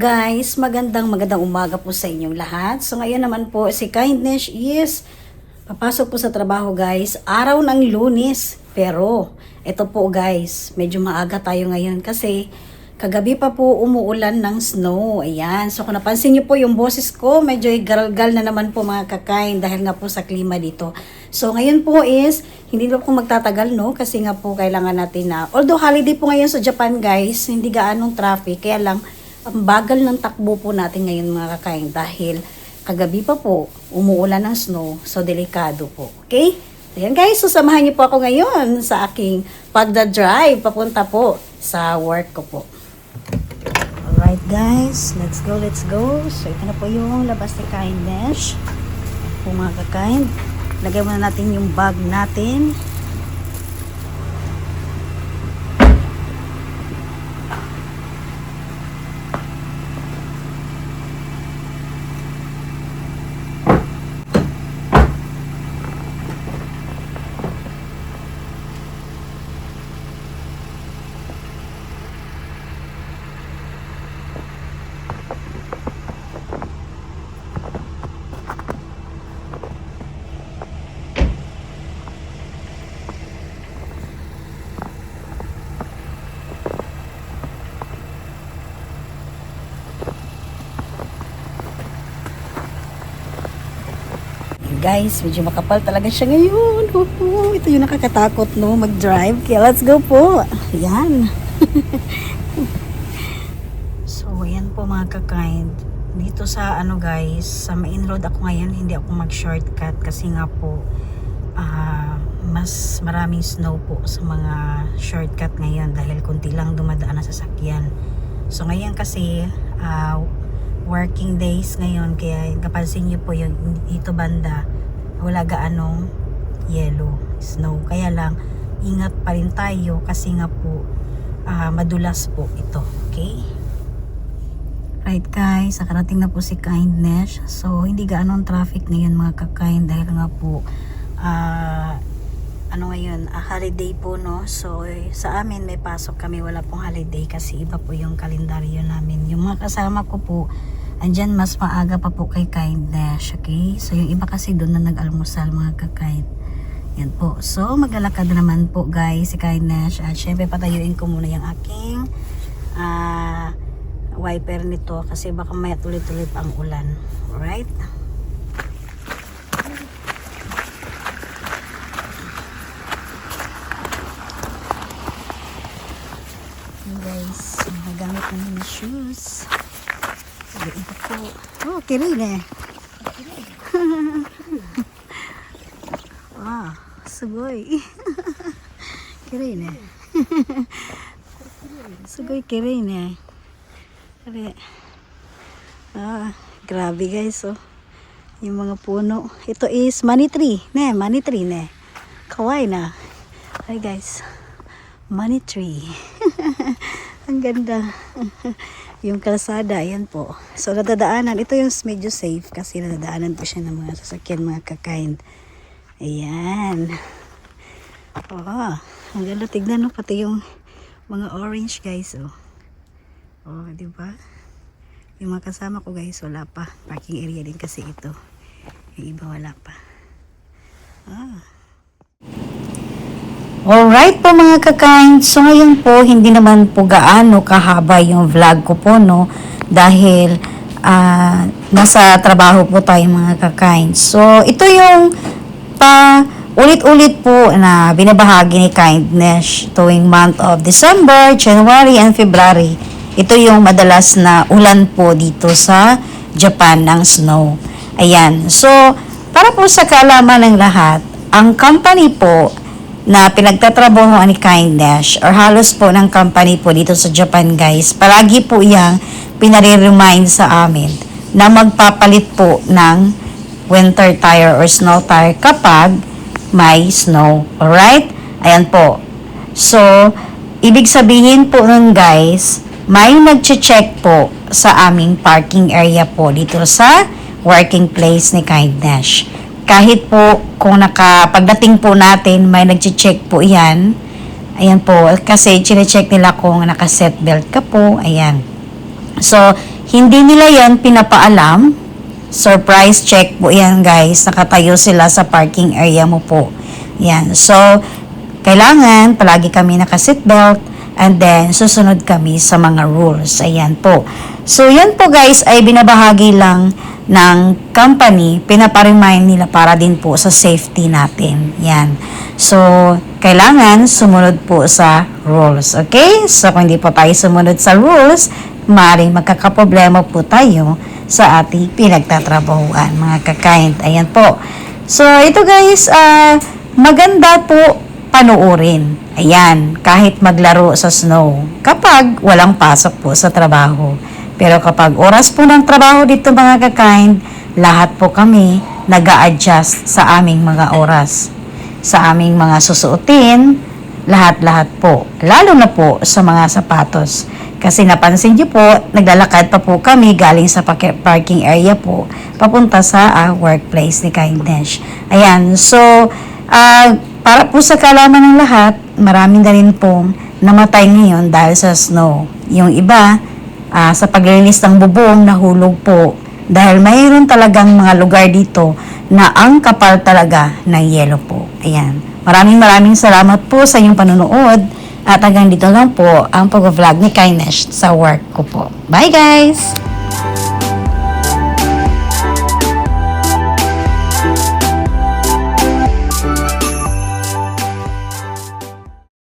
guys, magandang umaga po sa inyong lahat. So ngayon naman po si Kindness is papasok po sa trabaho guys, araw ng Lunes. Pero ito po guys, medyo maaga tayo ngayon kasi kagabi pa po umuulan ng snow. Ayan, so kung napansin niyo po yung boses ko, medyo garalgal na naman po mga kakain dahil nga po sa klima dito. So ngayon po is, hindi na po magtatagal no, kasi nga po kailangan natin na, although holiday po ngayon sa Japan guys, hindi gaanong traffic, kaya lang ang bagal ng takbo po natin ngayon mga kakain dahil kagabi pa po umuulan ng snow, so delikado po. Okay? Ayan guys, so samahan niyo po ako ngayon sa aking pagda-drive papunta po sa work ko po. Alright guys, let's go. So ito na po yung labas ni Kindness. Po mga kakain, lagay muna natin yung bag natin. Guys, medyo makapal talaga siya ngayon. Ito yung nakakatakot no, mag-drive. Kaya let's go po. Ayan. So, ayan po mga kakain. Dito sa ano guys, sa main road ako ngayon, hindi ako mag-shortcut kasi nga po mas maraming snow po sa mga shortcut ngayon dahil kunti lang dumadaan na sasakyan. So, ngayon kasi working days ngayon, kaya kapansin nyo po yung dito banda wala gaanong yellow, snow, kaya lang ingat pa rin tayo kasi nga po madulas po ito. Okay, right guys, nakarating na po si Kindness. So hindi gaanong traffic ngayon mga kakain dahil nga po ngayon holiday po no. So sa amin may pasok kami, wala pong holiday kasi iba po yung kalendaryo namin. Yung mga kasama ko po andyan mas maaga pa po kay Kindness. Okay, so yung iba kasi doon na nag-almusal mga kakain. Yan po, so maglalakad naman po guys si Kindness at syempre patayuin ko muna yung aking wiper nito kasi baka maya tuloy-tuloy pa ang ulan. Alright, guys, magagamit namin ng shoes. Ito po. Oh, kirin eh. Wow, sugoy. Kirin eh. Sugoy kirin eh. Grabe guys oh. Yung mga puno. Ito is money tree. Money tree ne. Kawaii na. Hi guys. Money tree. Ang ganda. Yung kalsada, ayan po. So, nadadaanan. Ito yung medyo safe kasi nadadaanan po siya ng mga sasakyan, mga kakain. Ayan. Oh, ang ganda. Tignan, no? Pati yung mga orange, guys. Oh, diba? Yung mga kasama ko, guys, wala pa. Parking area din kasi ito. Yung iba, wala pa. Alright po mga kakain, so ngayon po hindi naman po gaano kahaba yung vlog ko po no dahil nasa trabaho po tayo mga kakain. So ito yung ulit-ulit po na binabahagi ni Kindness tuwing month of December, January and February. Ito yung madalas na ulan po dito sa Japan ng snow. Ayan, so para po sa kaalaman ng lahat, ang company po na pinagtatrabaho ni Kindness or halos po ng company po dito sa Japan guys, palagi po yang pinare-remind sa amin na magpapalit po ng winter tire or snow tire kapag may snow. Alright? Ayan po. So, ibig sabihin po nun guys, may nag-check po sa aming parking area po dito sa working place ni Kindness. Kahit po kung pagdating po natin may nag-check po yan. Ayan po, kasi chine-check nila kung naka-seatbelt ka po. Ayan. So, Hindi nila yon pinapaalam. Surprise check po yan guys. Nakatayo sila sa parking area mo po. Yan. So, kailangan palagi kami naka-seatbelt and then susunod kami sa mga rules. Ayan po. So, yan po guys ay binabahagi lang ng company. Pinaparemind nila para din po sa safety natin. Yan. So, kailangan sumunod po sa rules. Okay? So, kung hindi po tayo sumunod sa rules, maaaring magkakaproblema po tayo sa ating pinagtatrabahuan, mga ka-kind. Ayan po. So, ito guys, maganda po panuorin. Ayan, kahit maglaro sa snow kapag walang pasok po sa trabaho. Pero kapag oras po ng trabaho dito mga ka-kind, lahat po kami nag-a-adjust sa aming mga oras. Sa aming mga susuotin, lahat-lahat po. Lalo na po sa mga sapatos. Kasi napansin niyo po, naglalakad pa po kami galing sa parking area po, papunta sa workplace ni Kindness. Ayan, so, para po sa kaalaman ng lahat, marami na rin pong namatay ngayon dahil sa snow. Yung iba, sa paglinis ng bubong, nahulog po. Dahil mayroon talagang mga lugar dito na ang kapal talaga ng yelo po. Ayan. Maraming salamat po sa inyong panunood. At hanggang dito lang po ang pag-vlog ni Kindness sa work ko po. Bye guys!